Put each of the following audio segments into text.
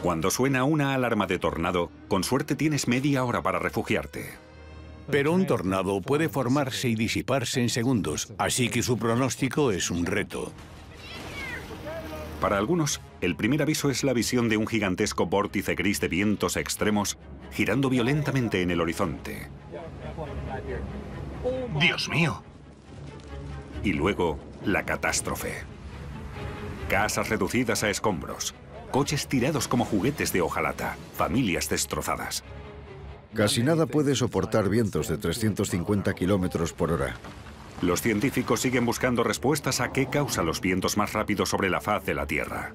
Cuando suena una alarma de tornado, con suerte tienes media hora para refugiarte. Pero un tornado puede formarse y disiparse en segundos, así que su pronóstico es un reto. Para algunos, el primer aviso es la visión de un gigantesco vórtice gris de vientos extremos girando violentamente en el horizonte. ¡Dios mío! Y luego, la catástrofe. Casas reducidas a escombros, coches tirados como juguetes de hojalata, familias destrozadas. Casi nada puede soportar vientos de 350 kilómetros por hora. Los científicos siguen buscando respuestas a qué causa los vientos más rápidos sobre la faz de la Tierra.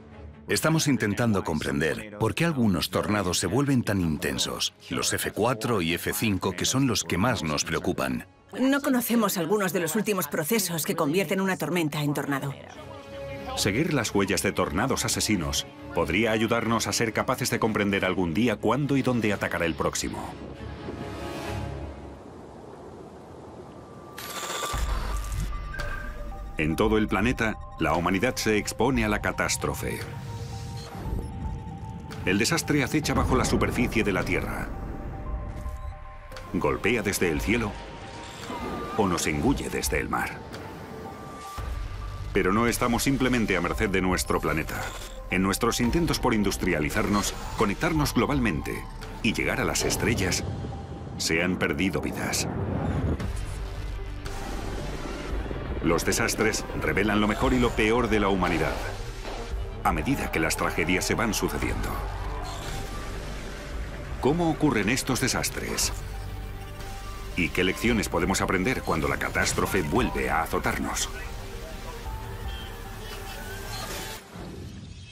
Estamos intentando comprender por qué algunos tornados se vuelven tan intensos, los F4 y F5, que son los que más nos preocupan. No conocemos algunos de los últimos procesos que convierten una tormenta en tornado. Seguir las huellas de tornados asesinos podría ayudarnos a ser capaces de comprender algún día cuándo y dónde atacará el próximo. En todo el planeta, la humanidad se expone a la catástrofe. El desastre acecha bajo la superficie de la Tierra. Golpea desde el cielo o nos engulle desde el mar. Pero no estamos simplemente a merced de nuestro planeta. En nuestros intentos por industrializarnos, conectarnos globalmente y llegar a las estrellas, se han perdido vidas. Los desastres revelan lo mejor y lo peor de la humanidad, a medida que las tragedias se van sucediendo. ¿Cómo ocurren estos desastres? ¿Y qué lecciones podemos aprender cuando la catástrofe vuelve a azotarnos?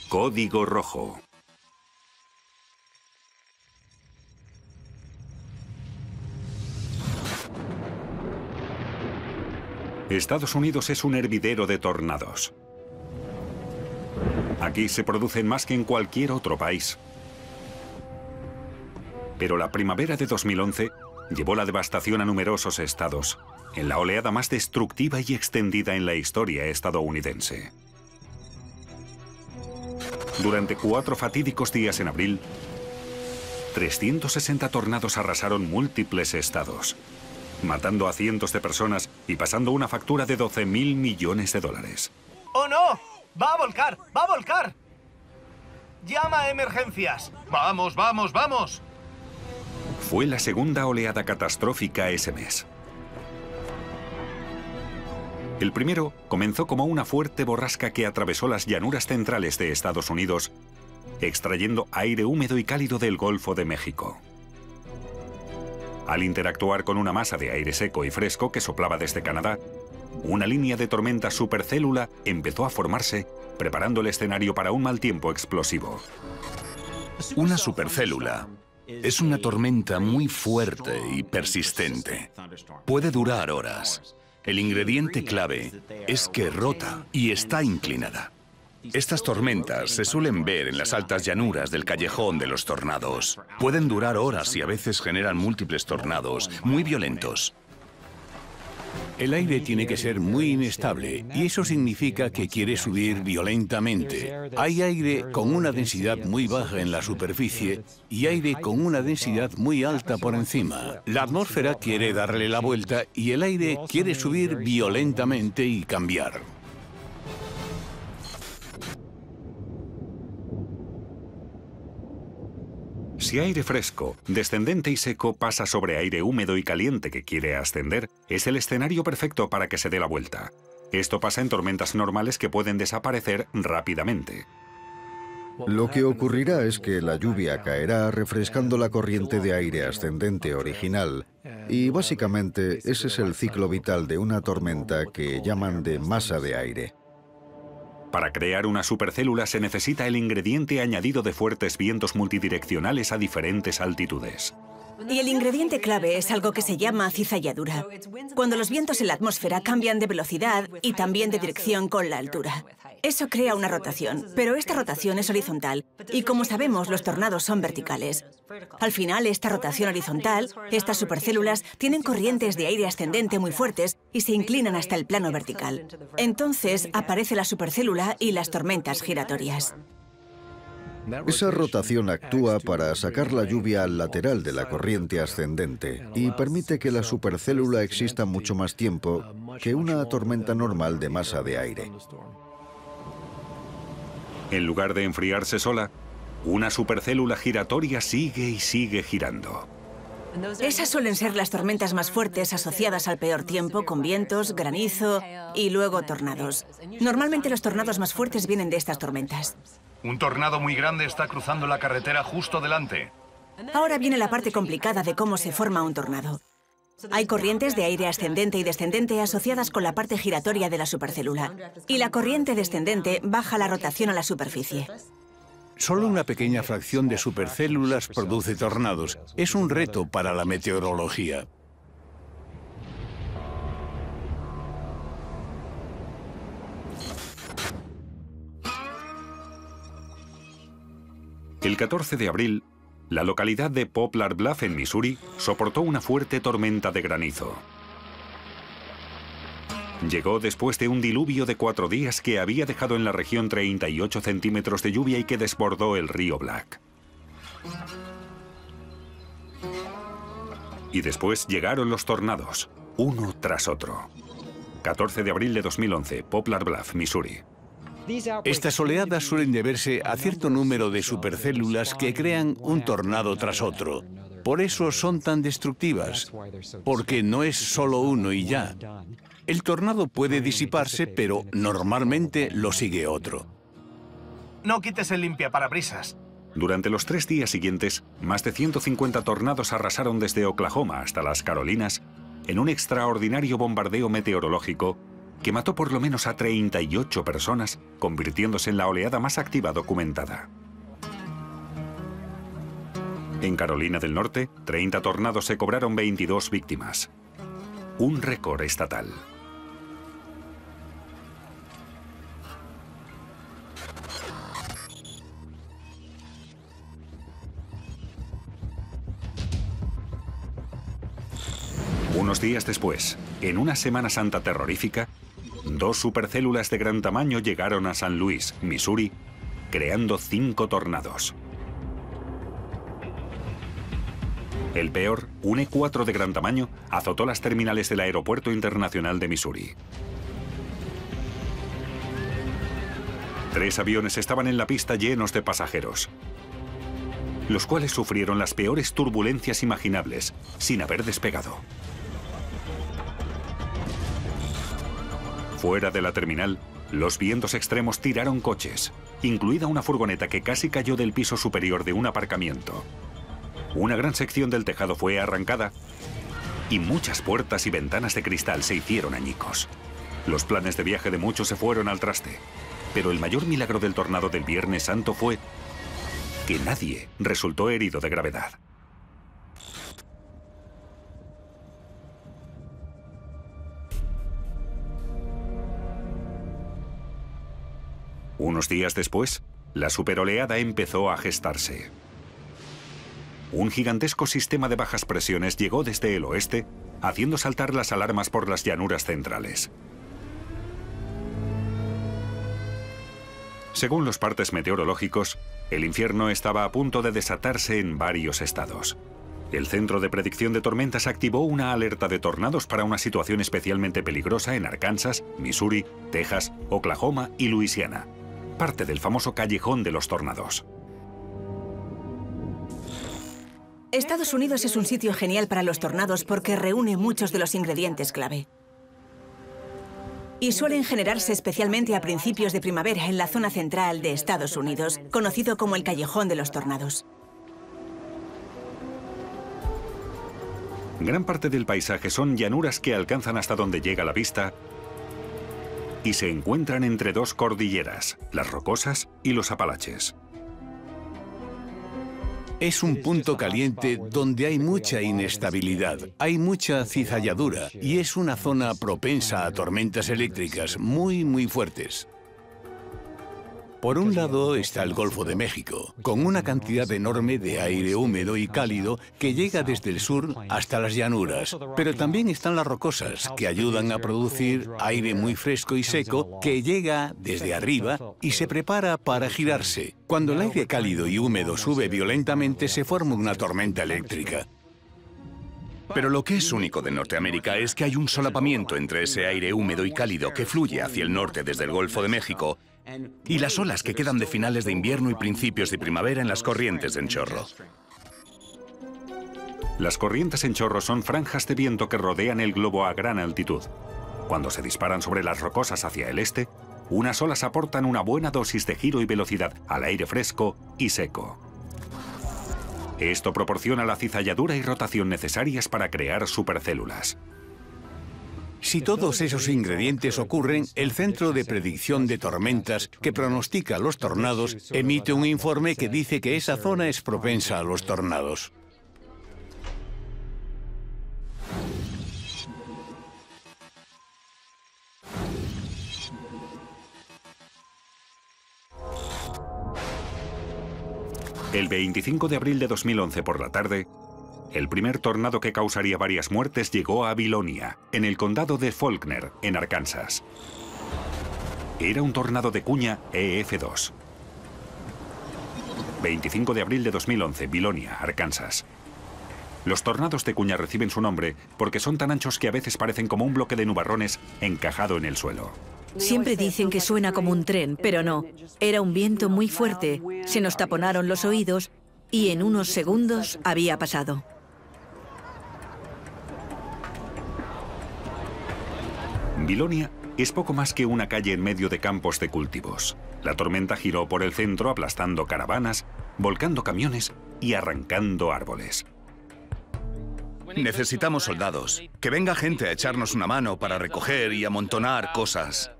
Código Rojo. Estados Unidos es un hervidero de tornados. Aquí se producen más que en cualquier otro país. Pero la primavera de 2011 llevó la devastación a numerosos estados, en la oleada más destructiva y extendida en la historia estadounidense. Durante 4 fatídicos días en abril, 360 tornados arrasaron múltiples estados, matando a cientos de personas y pasando una factura de 12.000 millones de dólares. ¡Oh, no! ¡Va a volcar! ¡Va a volcar! ¡Llama a emergencias! ¡Vamos, vamos, vamos! Fue la segunda oleada catastrófica ese mes. El primero comenzó como una fuerte borrasca que atravesó las llanuras centrales de Estados Unidos, extrayendo aire húmedo y cálido del Golfo de México. Al interactuar con una masa de aire seco y fresco que soplaba desde Canadá, una línea de tormenta supercélula empezó a formarse, preparando el escenario para un mal tiempo explosivo. Una supercélula es una tormenta muy fuerte y persistente. Puede durar horas. El ingrediente clave es que rota y está inclinada. Estas tormentas se suelen ver en las altas llanuras del callejón de los tornados. Pueden durar horas y a veces generan múltiples tornados muy violentos. El aire tiene que ser muy inestable y eso significa que quiere subir violentamente. Hay aire con una densidad muy baja en la superficie y aire con una densidad muy alta por encima. La atmósfera quiere darle la vuelta y el aire quiere subir violentamente y cambiar. Si aire fresco, descendente y seco pasa sobre aire húmedo y caliente que quiere ascender, es el escenario perfecto para que se dé la vuelta. Esto pasa en tormentas normales que pueden desaparecer rápidamente. Lo que ocurrirá es que la lluvia caerá refrescando la corriente de aire ascendente original y básicamente ese es el ciclo vital de una tormenta que llaman de masa de aire. Para crear una supercélula se necesita el ingrediente añadido de fuertes vientos multidireccionales a diferentes altitudes. Y el ingrediente clave es algo que se llama cizalladura, cuando los vientos en la atmósfera cambian de velocidad y también de dirección con la altura. Eso crea una rotación, pero esta rotación es horizontal, y como sabemos, los tornados son verticales. Al final, esta rotación horizontal, estas supercélulas, tienen corrientes de aire ascendente muy fuertes y se inclinan hasta el plano vertical. Entonces, aparece la supercélula y las tormentas giratorias. Esa rotación actúa para sacar la lluvia al lateral de la corriente ascendente y permite que la supercélula exista mucho más tiempo que una tormenta normal de masa de aire. En lugar de enfriarse sola, una supercélula giratoria sigue y sigue girando. Esas suelen ser las tormentas más fuertes asociadas al peor tiempo, con vientos, granizo y luego tornados. Normalmente los tornados más fuertes vienen de estas tormentas. Un tornado muy grande está cruzando la carretera justo delante. Ahora viene la parte complicada de cómo se forma un tornado. Hay corrientes de aire ascendente y descendente asociadas con la parte giratoria de la supercélula. Y la corriente descendente baja la rotación a la superficie. Solo una pequeña fracción de supercélulas produce tornados. Es un reto para la meteorología. El 14 de abril, la localidad de Poplar Bluff, en Missouri, soportó una fuerte tormenta de granizo. Llegó después de un diluvio de 4 días que había dejado en la región 38 centímetros de lluvia y que desbordó el río Black. Y después llegaron los tornados, uno tras otro. 14 de abril de 2011, Poplar Bluff, Missouri. Estas oleadas suelen deberse a cierto número de supercélulas que crean un tornado tras otro. Por eso son tan destructivas, porque no es solo uno y ya. El tornado puede disiparse, pero normalmente lo sigue otro. No quites el limpiaparabrisas. Durante los 3 días siguientes, más de 150 tornados arrasaron desde Oklahoma hasta las Carolinas en un extraordinario bombardeo meteorológico que mató por lo menos a 38 personas, convirtiéndose en la oleada más activa documentada. En Carolina del Norte, 30 tornados se cobraron 22 víctimas. Un récord estatal. Unos días después, en una Semana Santa terrorífica, 2 supercélulas de gran tamaño llegaron a San Luis, Missouri, creando 5 tornados. El peor, un E4 de gran tamaño, azotó las terminales del Aeropuerto Internacional de Missouri. 3 aviones estaban en la pista llenos de pasajeros, los cuales sufrieron las peores turbulencias imaginables, sin haber despegado. Fuera de la terminal, los vientos extremos tiraron coches, incluida una furgoneta que casi cayó del piso superior de un aparcamiento. Una gran sección del tejado fue arrancada y muchas puertas y ventanas de cristal se hicieron añicos. Los planes de viaje de muchos se fueron al traste, pero el mayor milagro del tornado del Viernes Santo fue que nadie resultó herido de gravedad. Unos días después, la superoleada empezó a gestarse. Un gigantesco sistema de bajas presiones llegó desde el oeste, haciendo saltar las alarmas por las llanuras centrales. Según los partes meteorológicos, el infierno estaba a punto de desatarse en varios estados. El Centro de Predicción de Tormentas activó una alerta de tornados para una situación especialmente peligrosa en Arkansas, Missouri, Texas, Oklahoma y Luisiana, parte del famoso callejón de los tornados. Estados Unidos es un sitio genial para los tornados porque reúne muchos de los ingredientes clave. Y suelen generarse especialmente a principios de primavera en la zona central de Estados Unidos, conocido como el callejón de los tornados. Gran parte del paisaje son llanuras que alcanzan hasta donde llega la vista y se encuentran entre 2 cordilleras, las Rocosas y los Apalaches. Es un punto caliente donde hay mucha inestabilidad, hay mucha cizalladura y es una zona propensa a tormentas eléctricas muy fuertes. Por un lado está el Golfo de México, con una cantidad enorme de aire húmedo y cálido que llega desde el sur hasta las llanuras. Pero también están las rocosas, que ayudan a producir aire muy fresco y seco que llega desde arriba y se prepara para girarse. Cuando el aire cálido y húmedo sube violentamente, se forma una tormenta eléctrica. Pero lo que es único de Norteamérica es que hay un solapamiento entre ese aire húmedo y cálido que fluye hacia el norte desde el Golfo de México y las olas que quedan de finales de invierno y principios de primavera en las corrientes en chorro. Las corrientes en chorro son franjas de viento que rodean el globo a gran altitud. Cuando se disparan sobre las rocosas hacia el este, unas olas aportan una buena dosis de giro y velocidad al aire fresco y seco. Esto proporciona la cizalladura y rotación necesarias para crear supercélulas. Si todos esos ingredientes ocurren, el Centro de Predicción de Tormentas, que pronostica los tornados, emite un informe que dice que esa zona es propensa a los tornados. El 25 de abril de 2011 por la tarde, el primer tornado que causaría varias muertes llegó a Vilonia, en el condado de Faulkner, en Arkansas. Era un tornado de cuña EF2. 25 de abril de 2011, Vilonia, Arkansas. Los tornados de cuña reciben su nombre porque son tan anchos que a veces parecen como un bloque de nubarrones encajado en el suelo. Siempre dicen que suena como un tren, pero no. Era un viento muy fuerte, se nos taponaron los oídos y en unos segundos había pasado. Vilonia es poco más que una calle en medio de campos de cultivos. La tormenta giró por el centro aplastando caravanas, volcando camiones y arrancando árboles. Necesitamos soldados. Que venga gente a echarnos una mano para recoger y amontonar cosas.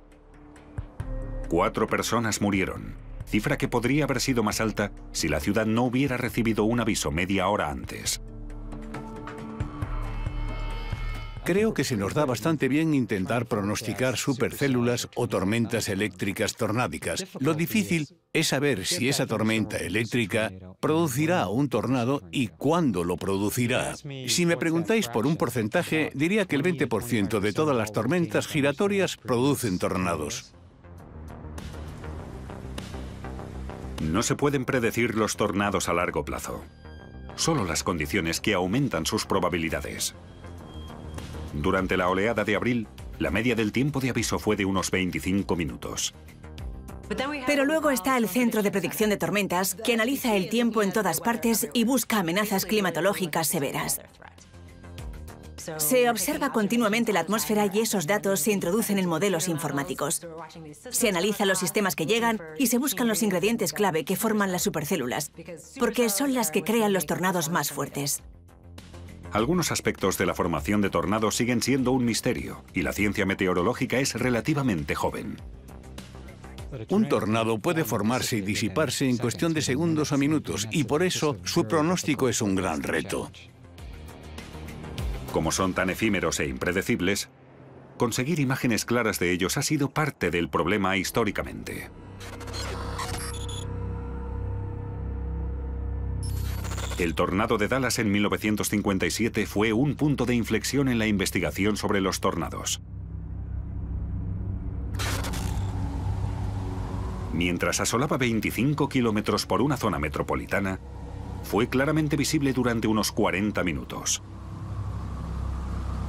4 personas murieron, cifra que podría haber sido más alta si la ciudad no hubiera recibido un aviso media hora antes. Creo que se nos da bastante bien intentar pronosticar supercélulas o tormentas eléctricas tornádicas. Lo difícil es saber si esa tormenta eléctrica producirá un tornado y cuándo lo producirá. Si me preguntáis por un porcentaje, diría que el 20% de todas las tormentas giratorias producen tornados. No se pueden predecir los tornados a largo plazo. Solo las condiciones que aumentan sus probabilidades. Durante la oleada de abril, la media del tiempo de aviso fue de unos 25 minutos. Pero luego está el Centro de Predicción de Tormentas, que analiza el tiempo en todas partes y busca amenazas climatológicas severas. Se observa continuamente la atmósfera y esos datos se introducen en modelos informáticos. Se analizan los sistemas que llegan y se buscan los ingredientes clave que forman las supercélulas, porque son las que crean los tornados más fuertes. Algunos aspectos de la formación de tornados siguen siendo un misterio y la ciencia meteorológica es relativamente joven. Un tornado puede formarse y disiparse en cuestión de segundos o minutos y por eso su pronóstico es un gran reto. Como son tan efímeros e impredecibles, conseguir imágenes claras de ellos ha sido parte del problema históricamente. El tornado de Dallas en 1957 fue un punto de inflexión en la investigación sobre los tornados. Mientras asolaba 25 kilómetros por una zona metropolitana, fue claramente visible durante unos 40 minutos.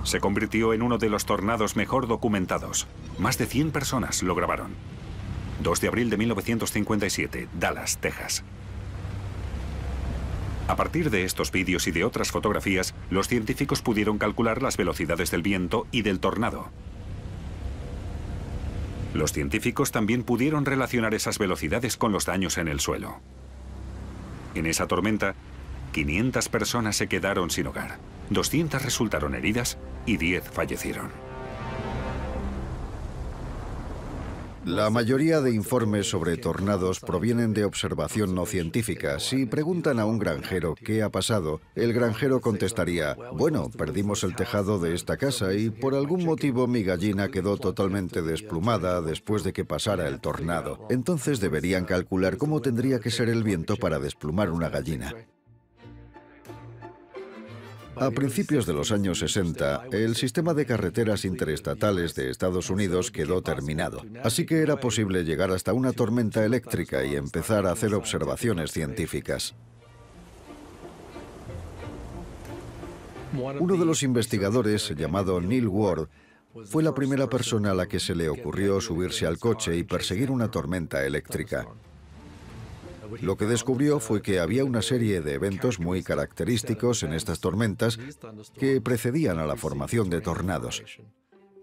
Se convirtió en uno de los tornados mejor documentados. Más de 100 personas lo grabaron. 2 de abril de 1957, Dallas, Texas. A partir de estos vídeos y de otras fotografías, los científicos pudieron calcular las velocidades del viento y del tornado. Los científicos también pudieron relacionar esas velocidades con los daños en el suelo. En esa tormenta, 500 personas se quedaron sin hogar, 200 resultaron heridas y 10 fallecieron. La mayoría de informes sobre tornados provienen de observación no científica. Si preguntan a un granjero qué ha pasado, el granjero contestaría: bueno, perdimos el tejado de esta casa y por algún motivo mi gallina quedó totalmente desplumada después de que pasara el tornado. Entonces deberían calcular cómo tendría que ser el viento para desplumar una gallina. A principios de los años 60, el sistema de carreteras interestatales de Estados Unidos quedó terminado, así que era posible llegar hasta una tormenta eléctrica y empezar a hacer observaciones científicas. Uno de los investigadores, llamado Neil Ward, fue la primera persona a la que se le ocurrió subirse al coche y perseguir una tormenta eléctrica. Lo que descubrió fue que había una serie de eventos muy característicos en estas tormentas que precedían a la formación de tornados.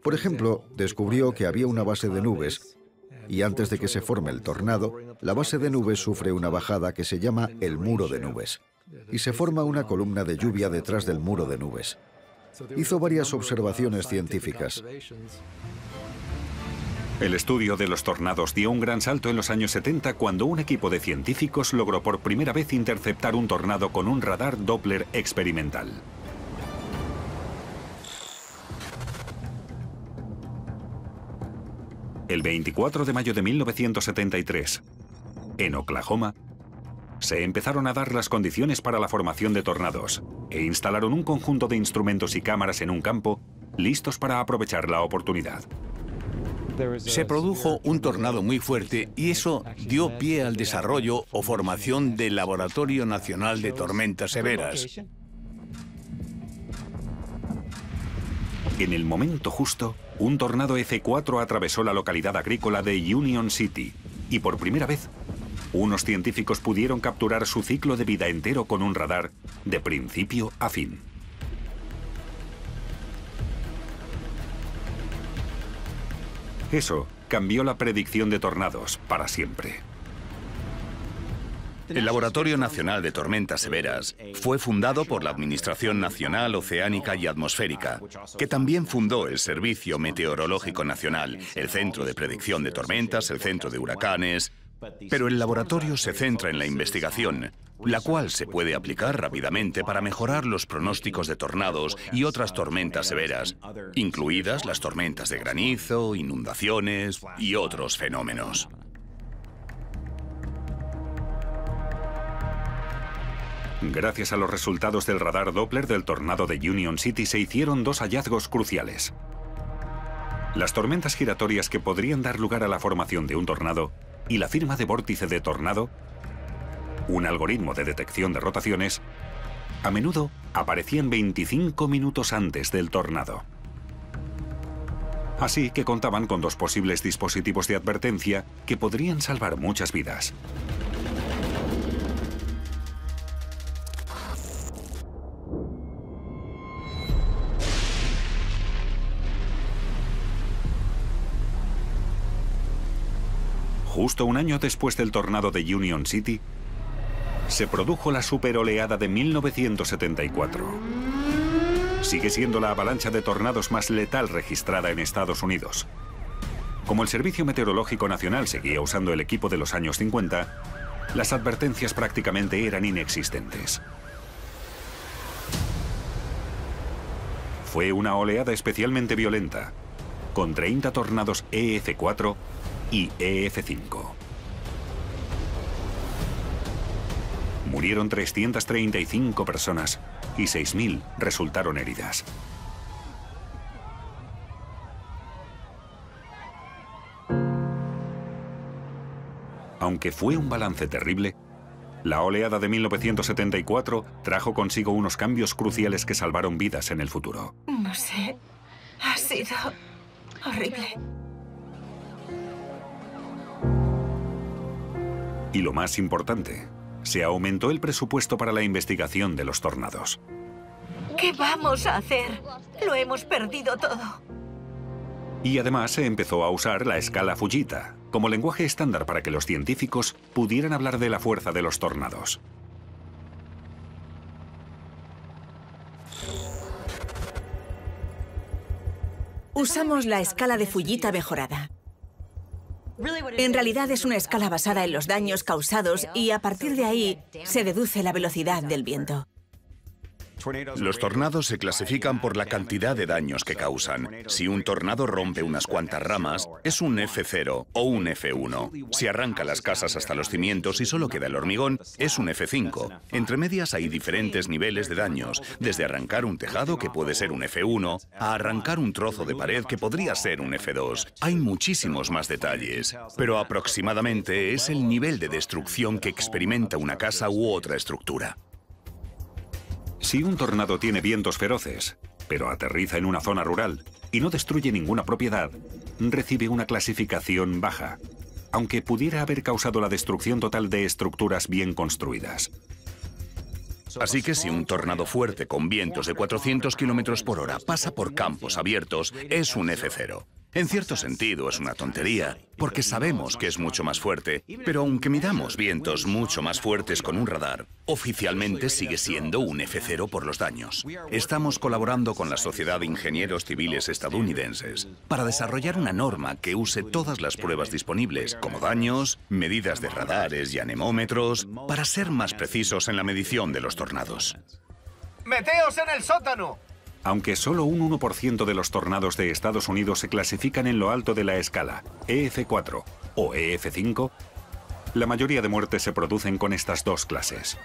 Por ejemplo, descubrió que había una base de nubes y antes de que se forme el tornado, la base de nubes sufre una bajada que se llama el muro de nubes y se forma una columna de lluvia detrás del muro de nubes. Hizo varias observaciones científicas. El estudio de los tornados dio un gran salto en los años 70 cuando un equipo de científicos logró por primera vez interceptar un tornado con un radar Doppler experimental. El 24 de mayo de 1973, en Oklahoma, se empezaron a dar las condiciones para la formación de tornados e instalaron un conjunto de instrumentos y cámaras en un campo listos para aprovechar la oportunidad. Se produjo un tornado muy fuerte y eso dio pie al desarrollo o formación del Laboratorio Nacional de Tormentas Severas. En el momento justo, un tornado F4 atravesó la localidad agrícola de Union City y por primera vez, unos científicos pudieron capturar su ciclo de vida entero con un radar de principio a fin. Eso cambió la predicción de tornados para siempre. El Laboratorio Nacional de Tormentas Severas fue fundado por la Administración Nacional Oceánica y Atmosférica, que también fundó el Servicio Meteorológico Nacional, el Centro de Predicción de Tormentas, el Centro de Huracanes. Pero el laboratorio se centra en la investigación, la cual se puede aplicar rápidamente para mejorar los pronósticos de tornados y otras tormentas severas, incluidas las tormentas de granizo, inundaciones y otros fenómenos. Gracias a los resultados del radar Doppler del tornado de Union City se hicieron dos hallazgos cruciales. Las tormentas giratorias que podrían dar lugar a la formación de un tornado y la firma de vórtice de tornado, un algoritmo de detección de rotaciones, a menudo aparecían 25 minutos antes del tornado. Así que contaban con dos posibles dispositivos de advertencia que podrían salvar muchas vidas. Justo un año después del tornado de Union City, se produjo la superoleada de 1974. Sigue siendo la avalancha de tornados más letal registrada en Estados Unidos. Como el Servicio Meteorológico Nacional seguía usando el equipo de los años 50, las advertencias prácticamente eran inexistentes. Fue una oleada especialmente violenta, con 30 tornados EF4 y EF5. Murieron 335 personas y 6.000 resultaron heridas. Aunque fue un balance terrible, la oleada de 1974 trajo consigo unos cambios cruciales que salvaron vidas en el futuro. No sé, ha sido horrible. Y lo más importante, se aumentó el presupuesto para la investigación de los tornados. ¿Qué vamos a hacer? Lo hemos perdido todo. Y además se empezó a usar la escala Fujita como lenguaje estándar para que los científicos pudieran hablar de la fuerza de los tornados. Usamos la escala de Fujita mejorada. En realidad es una escala basada en los daños causados y a partir de ahí se deduce la velocidad del viento. Los tornados se clasifican por la cantidad de daños que causan. Si un tornado rompe unas cuantas ramas, es un F0 o un F1. Si arranca las casas hasta los cimientos y solo queda el hormigón, es un F5. Entre medias hay diferentes niveles de daños, desde arrancar un tejado, que puede ser un F1, a arrancar un trozo de pared, que podría ser un F2. Hay muchísimos más detalles, pero aproximadamente es el nivel de destrucción que experimenta una casa u otra estructura. Si un tornado tiene vientos feroces, pero aterriza en una zona rural y no destruye ninguna propiedad, recibe una clasificación baja, aunque pudiera haber causado la destrucción total de estructuras bien construidas. Así que si un tornado fuerte con vientos de 400 km por hora pasa por campos abiertos, es un F0. En cierto sentido es una tontería, porque sabemos que es mucho más fuerte, pero aunque midamos vientos mucho más fuertes con un radar, oficialmente sigue siendo un F0 por los daños. Estamos colaborando con la Sociedad de Ingenieros Civiles Estadounidenses para desarrollar una norma que use todas las pruebas disponibles, como daños, medidas de radares y anemómetros, para ser más precisos en la medición de los tornados. ¡Meteos en el sótano! Aunque solo un 1% de los tornados de Estados Unidos se clasifican en lo alto de la escala, EF4 o EF5, la mayoría de muertes se producen con estas dos clases.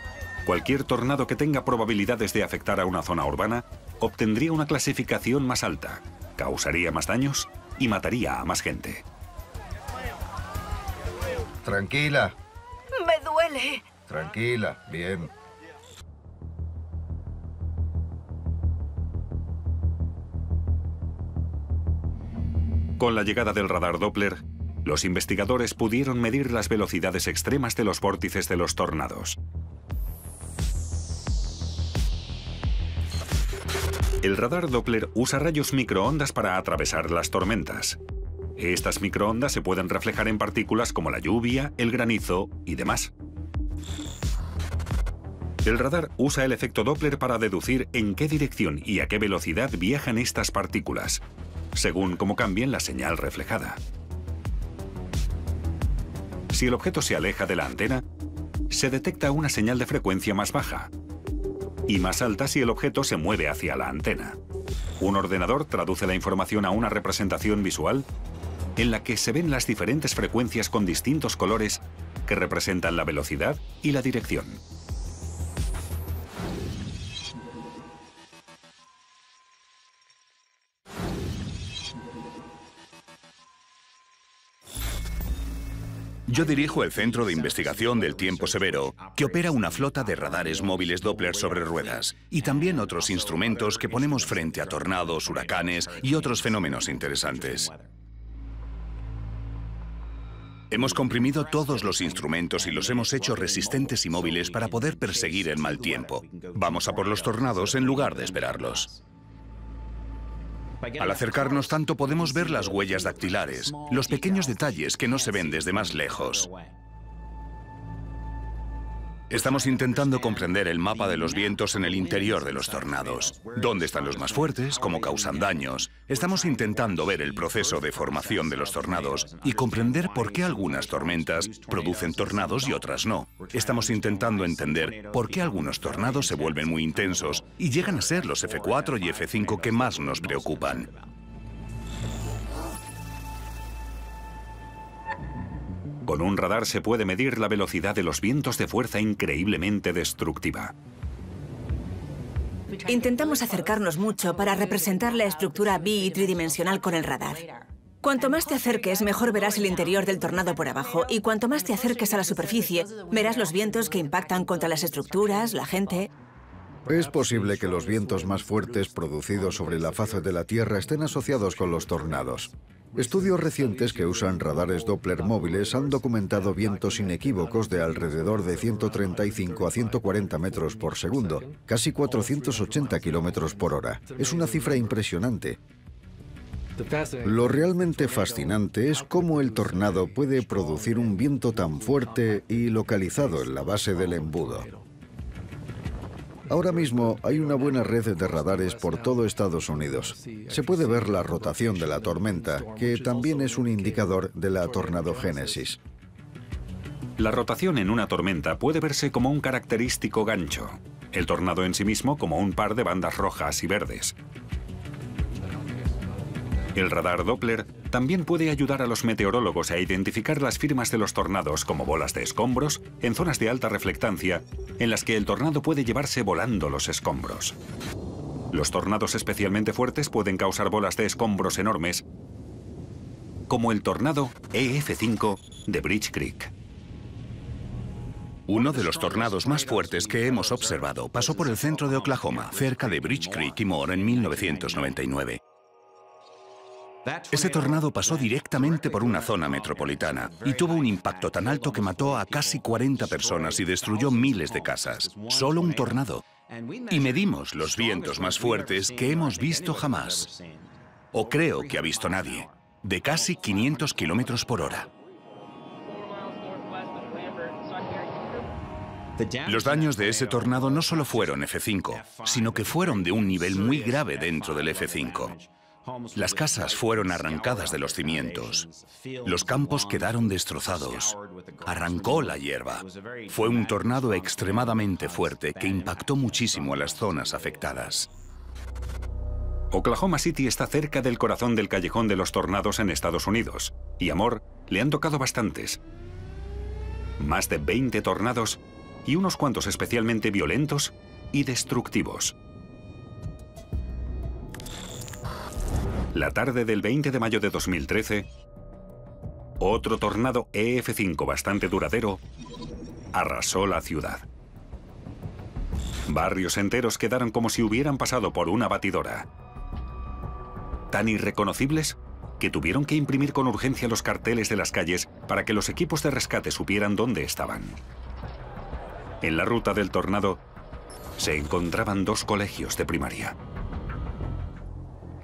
Cualquier tornado que tenga probabilidades de afectar a una zona urbana obtendría una clasificación más alta, causaría más daños y mataría a más gente. Tranquila. Me duele. Tranquila, bien. Con la llegada del radar Doppler, los investigadores pudieron medir las velocidades extremas de los vórtices de los tornados. El radar Doppler usa rayos microondas para atravesar las tormentas. Estas microondas se pueden reflejar en partículas como la lluvia, el granizo y demás. El radar usa el efecto Doppler para deducir en qué dirección y a qué velocidad viajan estas partículas, según cómo cambien la señal reflejada. Si el objeto se aleja de la antena, se detecta una señal de frecuencia más baja y más alta si el objeto se mueve hacia la antena. Un ordenador traduce la información a una representación visual en la que se ven las diferentes frecuencias con distintos colores que representan la velocidad y la dirección. Yo dirijo el Centro de Investigación del Tiempo Severo, que opera una flota de radares móviles Doppler sobre ruedas, y también otros instrumentos que ponemos frente a tornados, huracanes y otros fenómenos interesantes. Hemos comprimido todos los instrumentos y los hemos hecho resistentes y móviles para poder perseguir el mal tiempo. Vamos a por los tornados en lugar de esperarlos. Al acercarnos tanto podemos ver las huellas dactilares, los pequeños detalles que no se ven desde más lejos. Estamos intentando comprender el mapa de los vientos en el interior de los tornados. ¿Dónde están los más fuertes? ¿Cómo causan daños? Estamos intentando ver el proceso de formación de los tornados y comprender por qué algunas tormentas producen tornados y otras no. Estamos intentando entender por qué algunos tornados se vuelven muy intensos y llegan a ser los F4 y F5 que más nos preocupan. Con un radar se puede medir la velocidad de los vientos de fuerza increíblemente destructiva. Intentamos acercarnos mucho para representar la estructura bi- y tridimensional con el radar. Cuanto más te acerques, mejor verás el interior del tornado por abajo, y cuanto más te acerques a la superficie, verás los vientos que impactan contra las estructuras, la gente. Es posible que los vientos más fuertes producidos sobre la faz de la Tierra estén asociados con los tornados. Estudios recientes que usan radares Doppler móviles han documentado vientos inequívocos de alrededor de 135 a 140 metros por segundo, casi 480 kilómetros por hora. Es una cifra impresionante. Lo realmente fascinante es cómo el tornado puede producir un viento tan fuerte y localizado en la base del embudo. Ahora mismo hay una buena red de radares por todo Estados Unidos. Se puede ver la rotación de la tormenta, que también es un indicador de la tornadogénesis. La rotación en una tormenta puede verse como un característico gancho, el tornado en sí mismo como un par de bandas rojas y verdes. El radar Doppler también puede ayudar a los meteorólogos a identificar las firmas de los tornados como bolas de escombros en zonas de alta reflectancia en las que el tornado puede llevarse volando los escombros. Los tornados especialmente fuertes pueden causar bolas de escombros enormes, como el tornado EF5 de Bridge Creek. Uno de los tornados más fuertes que hemos observado pasó por el centro de Oklahoma, cerca de Bridge Creek y Moore en 1999. Ese tornado pasó directamente por una zona metropolitana y tuvo un impacto tan alto que mató a casi 40 personas y destruyó miles de casas. Solo un tornado. Y medimos los vientos más fuertes que hemos visto jamás. O creo que ha visto nadie. De casi 500 kilómetros por hora. Los daños de ese tornado no solo fueron F5, sino que fueron de un nivel muy grave dentro del F5. Las casas fueron arrancadas de los cimientos. Los campos quedaron destrozados. Arrancó la hierba. Fue un tornado extremadamente fuerte que impactó muchísimo a las zonas afectadas. Oklahoma City está cerca del corazón del callejón de los tornados en Estados Unidos, y a Moore le han tocado bastantes. Más de 20 tornados y unos cuantos especialmente violentos y destructivos. La tarde del 20 de mayo de 2013, otro tornado EF5 bastante duradero arrasó la ciudad. Barrios enteros quedaron como si hubieran pasado por una batidora. Tan irreconocibles que tuvieron que imprimir con urgencia los carteles de las calles para que los equipos de rescate supieran dónde estaban. En la ruta del tornado se encontraban 2 colegios de primaria.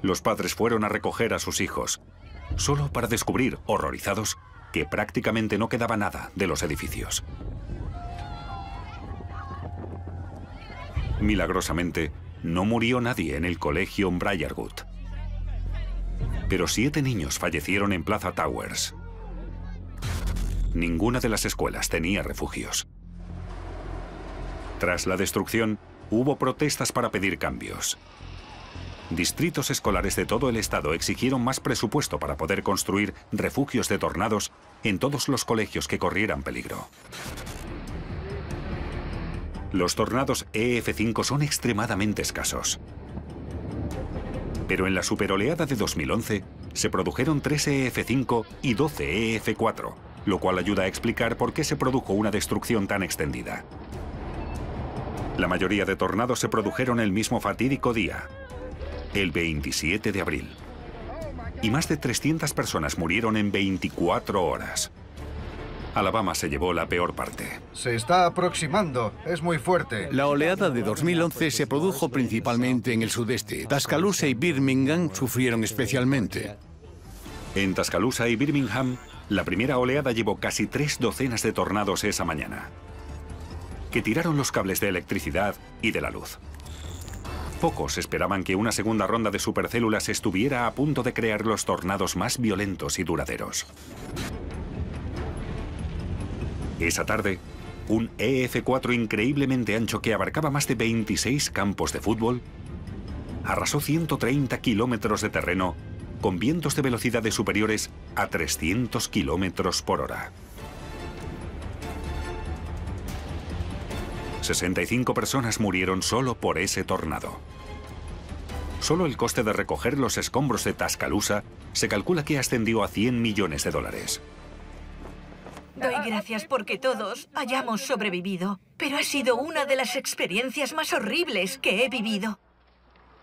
Los padres fueron a recoger a sus hijos, solo para descubrir, horrorizados, que prácticamente no quedaba nada de los edificios. Milagrosamente, no murió nadie en el colegio Briarwood. Pero 7 niños fallecieron en Plaza Towers. Ninguna de las escuelas tenía refugios. Tras la destrucción, hubo protestas para pedir cambios. Distritos escolares de todo el estado exigieron más presupuesto para poder construir refugios de tornados en todos los colegios que corrieran peligro. Los tornados EF5 son extremadamente escasos. Pero en la superoleada de 2011 se produjeron 3 EF5 y 12 EF4, lo cual ayuda a explicar por qué se produjo una destrucción tan extendida. La mayoría de tornados se produjeron el mismo fatídico día, el 27 de abril. Y más de 300 personas murieron en 24 horas. Alabama se llevó la peor parte. Se está aproximando, es muy fuerte. La oleada de 2011 se produjo principalmente en el sudeste. Tuscaloosa y Birmingham sufrieron especialmente. En Tuscaloosa y Birmingham, la primera oleada llevó casi 3 docenas de tornados esa mañana, que tiraron los cables de electricidad y de la luz. Pocos esperaban que una segunda ronda de supercélulas estuviera a punto de crear los tornados más violentos y duraderos. Esa tarde, un EF4 increíblemente ancho que abarcaba más de 26 campos de fútbol arrasó 130 kilómetros de terreno con vientos de velocidades superiores a 300 kilómetros por hora. 65 personas murieron solo por ese tornado. Solo el coste de recoger los escombros de Tuscaloosa se calcula que ascendió a $100 millones. Doy gracias porque todos hayamos sobrevivido, pero ha sido una de las experiencias más horribles que he vivido.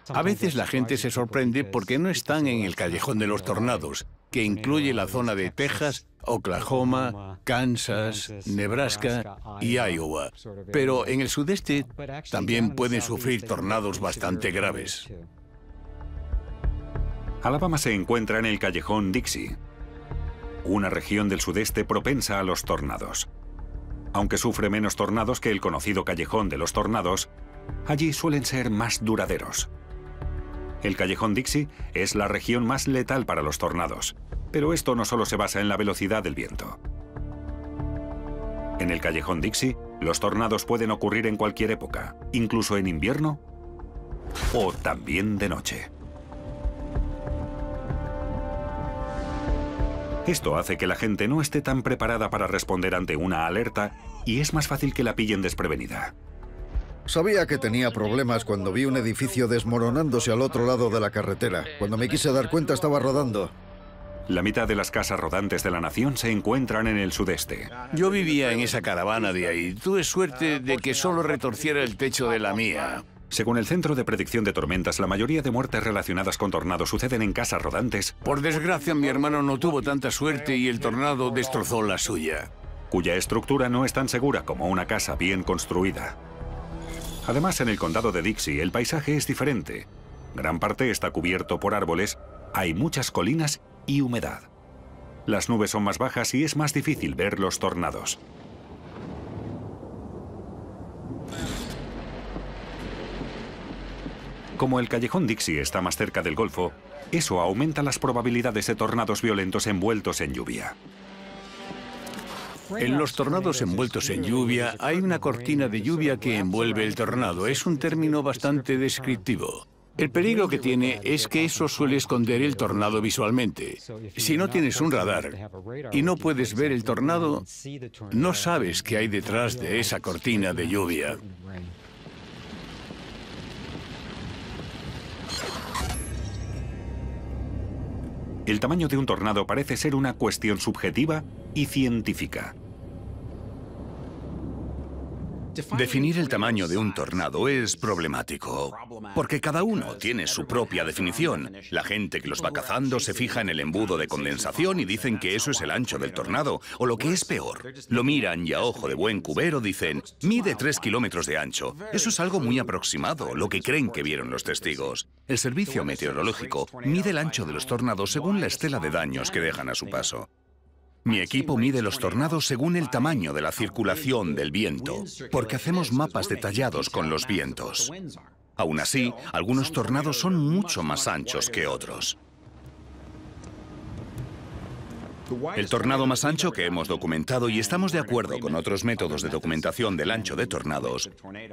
A veces la gente se sorprende porque no están en el callejón de los tornados, que incluye la zona de Texas, Oklahoma, Kansas, Nebraska y Iowa. Pero en el sudeste también pueden sufrir tornados bastante graves. Alabama se encuentra en el callejón Dixie, una región del sudeste propensa a los tornados. Aunque sufre menos tornados que el conocido callejón de los tornados, Allí suelen ser más duraderos. El callejón Dixie es la región más letal para los tornados, pero esto no solo se basa en la velocidad del viento. En el callejón Dixie, los tornados pueden ocurrir en cualquier época, incluso en invierno o también de noche. Esto hace que la gente no esté tan preparada para responder ante una alerta y es más fácil que la pillen desprevenida. Sabía que tenía problemas cuando vi un edificio desmoronándose al otro lado de la carretera. Cuando me quise dar cuenta estaba rodando. La mitad de las casas rodantes de la nación se encuentran en el sudeste. Yo vivía en esa caravana de ahí. Tuve suerte de que solo retorciera el techo de la mía. Según el Centro de Predicción de Tormentas, la mayoría de muertes relacionadas con tornados suceden en casas rodantes. Por desgracia, mi hermano no tuvo tanta suerte y el tornado destrozó la suya. Cuya estructura no es tan segura como una casa bien construida. Además, en el condado de Dixie, el paisaje es diferente. Gran parte está cubierto por árboles, hay muchas colinas y humedad. Las nubes son más bajas y es más difícil ver los tornados. Como el callejón Dixie está más cerca del Golfo, eso aumenta las probabilidades de tornados violentos envueltos en lluvia. En los tornados envueltos en lluvia hay una cortina de lluvia que envuelve el tornado. Es un término bastante descriptivo. El peligro que tiene es que eso suele esconder el tornado visualmente. Si no tienes un radar y no puedes ver el tornado, no sabes qué hay detrás de esa cortina de lluvia. El tamaño de un tornado parece ser una cuestión subjetiva y científica. Definir el tamaño de un tornado es problemático, porque cada uno tiene su propia definición. La gente que los va cazando se fija en el embudo de condensación y dicen que eso es el ancho del tornado, o lo que es peor, lo miran y a ojo de buen cubero dicen, mide 3 kilómetros de ancho. Eso es algo muy aproximado, lo que creen que vieron los testigos. El servicio meteorológico mide el ancho de los tornados según la estela de daños que dejan a su paso. Mi equipo mide los tornados según el tamaño de la circulación del viento, porque hacemos mapas detallados con los vientos. Aún así, algunos tornados son mucho más anchos que otros. El tornado más ancho que hemos documentado, y estamos de acuerdo con otros métodos de documentación del ancho de tornados,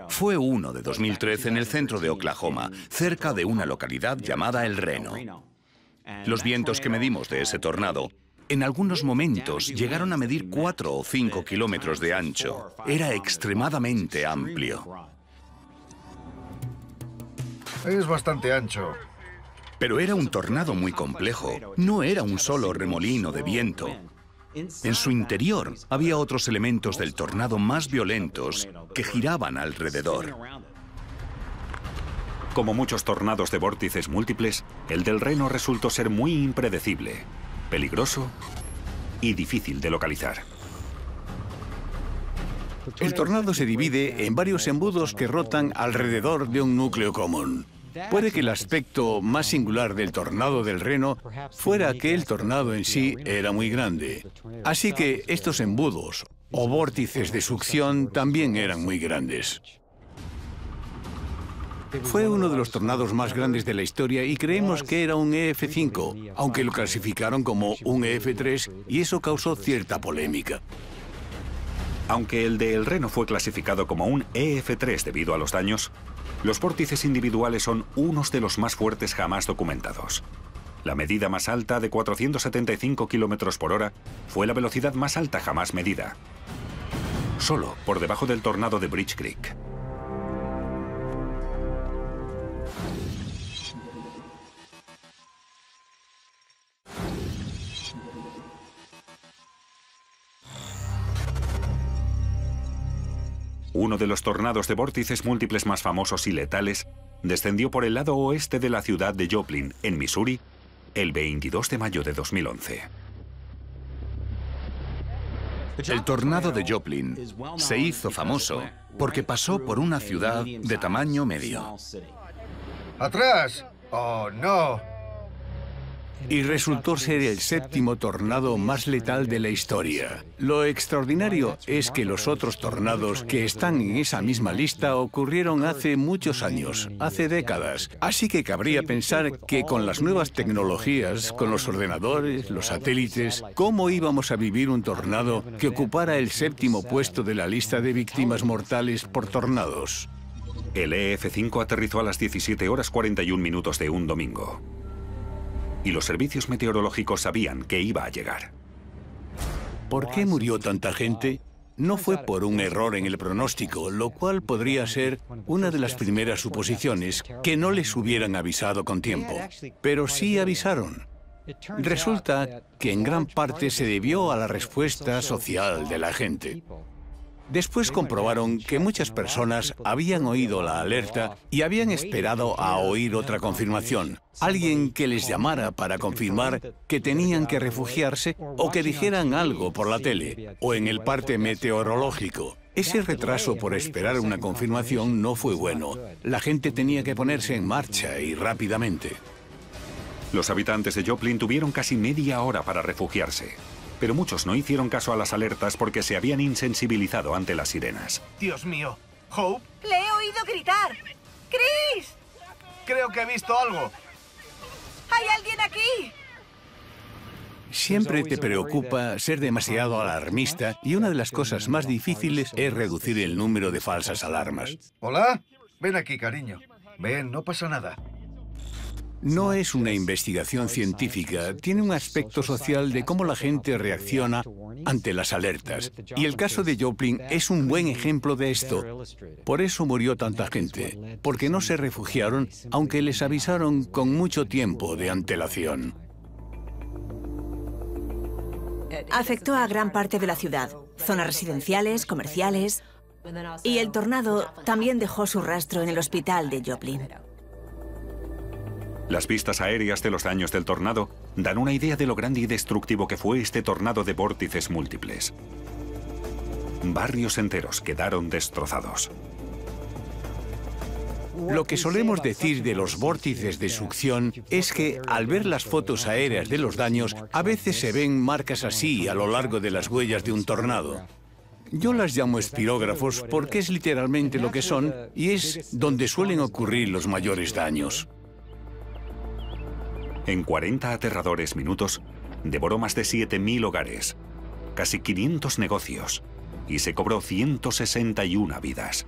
fue uno de 2013 en el centro de Oklahoma, cerca de una localidad llamada El Reno. Los vientos que medimos de ese tornado en algunos momentos llegaron a medir 4 o 5 kilómetros de ancho. Era extremadamente amplio. Es bastante ancho. Pero era un tornado muy complejo. No era un solo remolino de viento. En su interior había otros elementos del tornado más violentos que giraban alrededor. Como muchos tornados de vórtices múltiples, el del Reno resultó ser muy impredecible, peligroso y difícil de localizar. El tornado se divide en varios embudos que rotan alrededor de un núcleo común. Puede que el aspecto más singular del tornado del Reno fuera que el tornado en sí era muy grande. Así que estos embudos o vórtices de succión también eran muy grandes. Fue uno de los tornados más grandes de la historia y creemos que era un EF5, aunque lo clasificaron como un EF3 y eso causó cierta polémica. Aunque el de El Reno fue clasificado como un EF3 debido a los daños, los vórtices individuales son unos de los más fuertes jamás documentados. La medida más alta, de 475 km por hora, fue la velocidad más alta jamás medida, solo por debajo del tornado de Bridge Creek. Uno de los tornados de vórtices múltiples más famosos y letales descendió por el lado oeste de la ciudad de Joplin, en Missouri, el 22 de mayo de 2011. El tornado de Joplin se hizo famoso porque pasó por una ciudad de tamaño medio. ¡Atrás! ¡Oh, no! y resultó ser el 7º tornado más letal de la historia. Lo extraordinario es que los otros tornados que están en esa misma lista ocurrieron hace muchos años, hace décadas. Así que cabría pensar que con las nuevas tecnologías, con los ordenadores, los satélites, ¿cómo íbamos a vivir un tornado que ocupara el 7º puesto de la lista de víctimas mortales por tornados? El EF5 aterrizó a las 17 horas 41 minutos de un domingo. Y los servicios meteorológicos sabían que iba a llegar. ¿Por qué murió tanta gente? No fue por un error en el pronóstico, lo cual podría ser una de las primeras suposiciones, que no les hubieran avisado con tiempo. Pero sí avisaron. Resulta que en gran parte se debió a la respuesta social de la gente. Después comprobaron que muchas personas habían oído la alerta y habían esperado a oír otra confirmación. Alguien que les llamara para confirmar que tenían que refugiarse o que dijeran algo por la tele o en el parte meteorológico. Ese retraso por esperar una confirmación no fue bueno. La gente tenía que ponerse en marcha y rápidamente. Los habitantes de Joplin tuvieron casi media hora para refugiarse. Pero muchos no hicieron caso a las alertas porque se habían insensibilizado ante las sirenas. Dios mío. ¿Hope? Le he oído gritar. ¡Chris! Creo que he visto algo. ¡Hay alguien aquí! Siempre te preocupa ser demasiado alarmista y una de las cosas más difíciles es reducir el número de falsas alarmas. Hola, ven aquí, cariño. Ven, no pasa nada. No es una investigación científica, tiene un aspecto social de cómo la gente reacciona ante las alertas. Y el caso de Joplin es un buen ejemplo de esto. Por eso murió tanta gente, porque no se refugiaron, aunque les avisaron con mucho tiempo de antelación. Afectó a gran parte de la ciudad, zonas residenciales, comerciales, y el tornado también dejó su rastro en el hospital de Joplin. Las vistas aéreas de los daños del tornado dan una idea de lo grande y destructivo que fue este tornado de vórtices múltiples. Barrios enteros quedaron destrozados. Lo que solemos decir de los vórtices de succión es que, al ver las fotos aéreas de los daños, a veces se ven marcas así a lo largo de las huellas de un tornado. Yo las llamo espirógrafos porque es literalmente lo que son y es donde suelen ocurrir los mayores daños. En 40 aterradores minutos, devoró más de 7.000 hogares, casi 500 negocios y se cobró 161 vidas.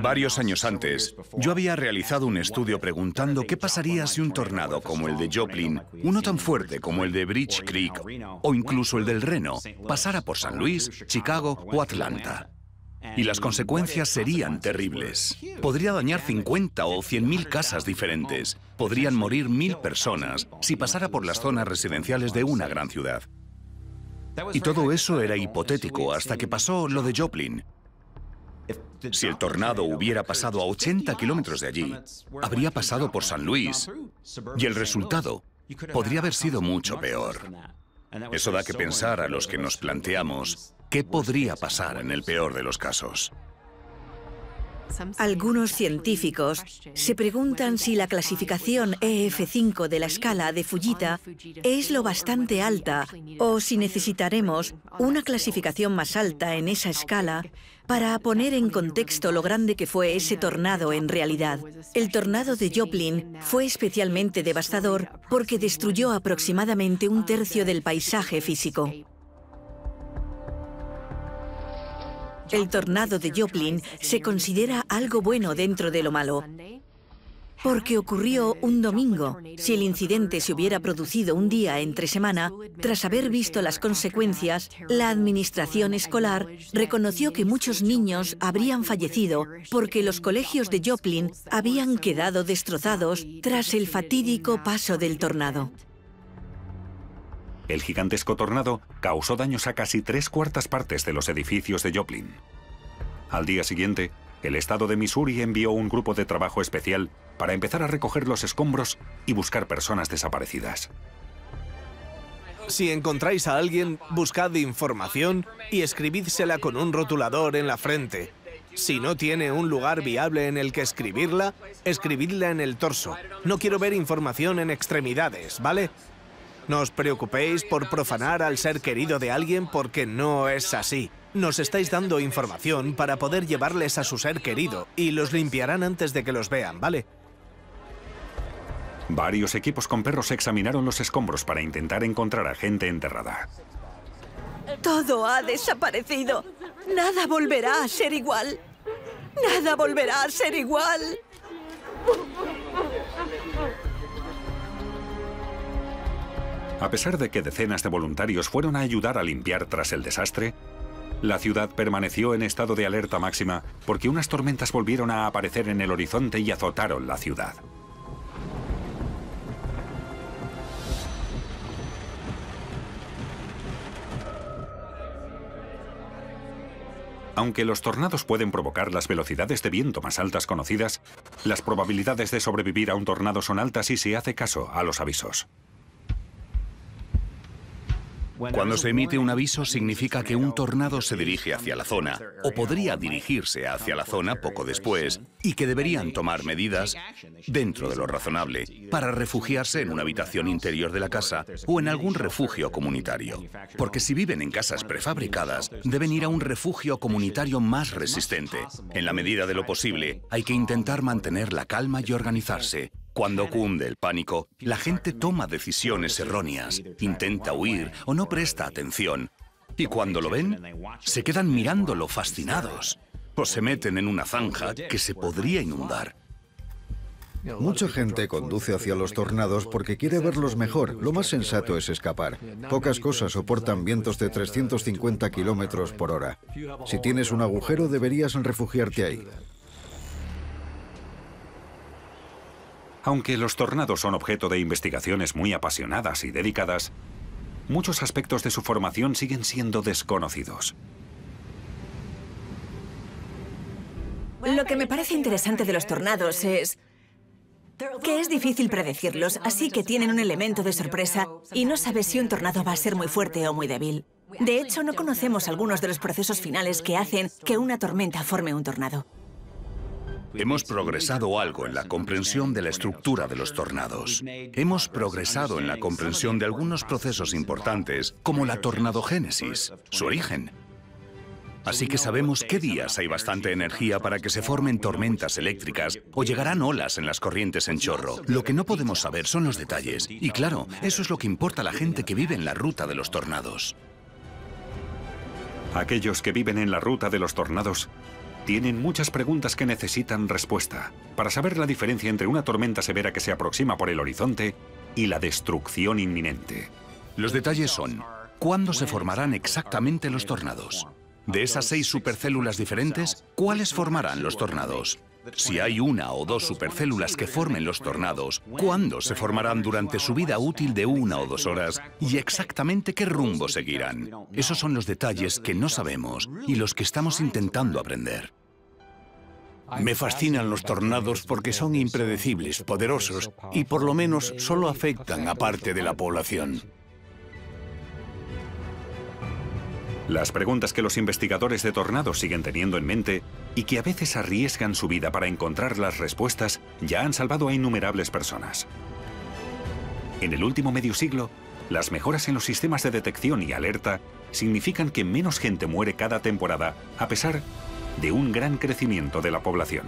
Varios años antes, yo había realizado un estudio preguntando qué pasaría si un tornado como el de Joplin, uno tan fuerte como el de Bridge Creek o incluso el del Reno, pasara por San Luis, Chicago o Atlanta. Y las consecuencias serían terribles. Podría dañar 50 o 100.000 casas diferentes. Podrían morir 1.000 personas si pasara por las zonas residenciales de una gran ciudad. Y todo eso era hipotético hasta que pasó lo de Joplin. Si el tornado hubiera pasado a 80 kilómetros de allí, habría pasado por San Luis. Y el resultado podría haber sido mucho peor. Eso da que pensar a los que nos planteamos qué podría pasar en el peor de los casos. Algunos científicos se preguntan si la clasificación EF5 de la escala de Fujita es lo bastante alta o si necesitaremos una clasificación más alta en esa escala para poner en contexto lo grande que fue ese tornado en realidad. El tornado de Joplin fue especialmente devastador porque destruyó aproximadamente un tercio del paisaje físico. El tornado de Joplin se considera algo bueno dentro de lo malo, porque ocurrió un domingo. Si el incidente se hubiera producido un día entre semana, tras haber visto las consecuencias, la administración escolar reconoció que muchos niños habrían fallecido porque los colegios de Joplin habían quedado destrozados tras el fatídico paso del tornado. El gigantesco tornado causó daños a casi 3/4 partes de los edificios de Joplin. Al día siguiente, el estado de Missouri envió un grupo de trabajo especial para empezar a recoger los escombros y buscar personas desaparecidas. Si encontráis a alguien, buscad información y escribídsela con un rotulador en la frente. Si no tiene un lugar viable en el que escribirla, escribidla en el torso. No quiero ver información en extremidades, ¿vale? No os preocupéis por profanar al ser querido de alguien porque no es así. Nos estáis dando información para poder llevarles a su ser querido y los limpiarán antes de que los vean, ¿vale? Varios equipos con perros examinaron los escombros para intentar encontrar a gente enterrada. Todo ha desaparecido. Nada volverá a ser igual. Nada volverá a ser igual. A pesar de que decenas de voluntarios fueron a ayudar a limpiar tras el desastre, la ciudad permaneció en estado de alerta máxima porque unas tormentas volvieron a aparecer en el horizonte y azotaron la ciudad. Aunque los tornados pueden provocar las velocidades de viento más altas conocidas, las probabilidades de sobrevivir a un tornado son altas si se hace caso a los avisos. Cuando se emite un aviso significa que un tornado se dirige hacia la zona, o podría dirigirse hacia la zona poco después, y que deberían tomar medidas, dentro de lo razonable, para refugiarse en una habitación interior de la casa o en algún refugio comunitario. Porque si viven en casas prefabricadas, deben ir a un refugio comunitario más resistente. En la medida de lo posible, hay que intentar mantener la calma y organizarse. Cuando cunde el pánico, la gente toma decisiones erróneas, intenta huir o no presta atención. Y cuando lo ven, se quedan mirándolo fascinados. O se meten en una zanja que se podría inundar. Mucha gente conduce hacia los tornados porque quiere verlos mejor. Lo más sensato es escapar. Pocas cosas soportan vientos de 350 kilómetros por hora. Si tienes un agujero, deberías refugiarte ahí. Aunque los tornados son objeto de investigaciones muy apasionadas y dedicadas, muchos aspectos de su formación siguen siendo desconocidos. Lo que me parece interesante de los tornados es que es difícil predecirlos, así que tienen un elemento de sorpresa y no sabes si un tornado va a ser muy fuerte o muy débil. De hecho, no conocemos algunos de los procesos finales que hacen que una tormenta forme un tornado. Hemos progresado algo en la comprensión de la estructura de los tornados. Hemos progresado en la comprensión de algunos procesos importantes, como la tornadogénesis, su origen. Así que sabemos qué días hay bastante energía para que se formen tormentas eléctricas o llegarán olas en las corrientes en chorro. Lo que no podemos saber son los detalles. Y claro, eso es lo que importa a la gente que vive en la ruta de los tornados. Aquellos que viven en la ruta de los tornados tienen muchas preguntas que necesitan respuesta para saber la diferencia entre una tormenta severa que se aproxima por el horizonte y la destrucción inminente. Los detalles son: ¿cuándo se formarán exactamente los tornados? De esas 6 supercélulas diferentes, ¿cuáles formarán los tornados? Si hay una o dos supercélulas que formen los tornados, ¿cuándo se formarán durante su vida útil de 1 o 2 horas? ¿Y exactamente qué rumbo seguirán? Esos son los detalles que no sabemos y los que estamos intentando aprender. Me fascinan los tornados porque son impredecibles, poderosos y por lo menos solo afectan a parte de la población. Las preguntas que los investigadores de tornados siguen teniendo en mente y que a veces arriesgan su vida para encontrar las respuestas ya han salvado a innumerables personas. En el último medio siglo, las mejoras en los sistemas de detección y alerta significan que menos gente muere cada temporada a pesar de un gran crecimiento de la población.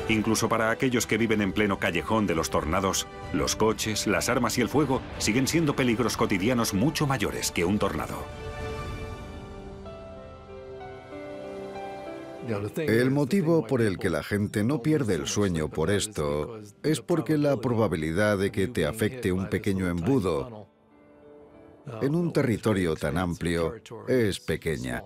Incluso para aquellos que viven en pleno callejón de los tornados, los coches, las armas y el fuego siguen siendo peligros cotidianos mucho mayores que un tornado. El motivo por el que la gente no pierde el sueño por esto es porque la probabilidad de que te afecte un pequeño embudo en un territorio tan amplio es pequeña.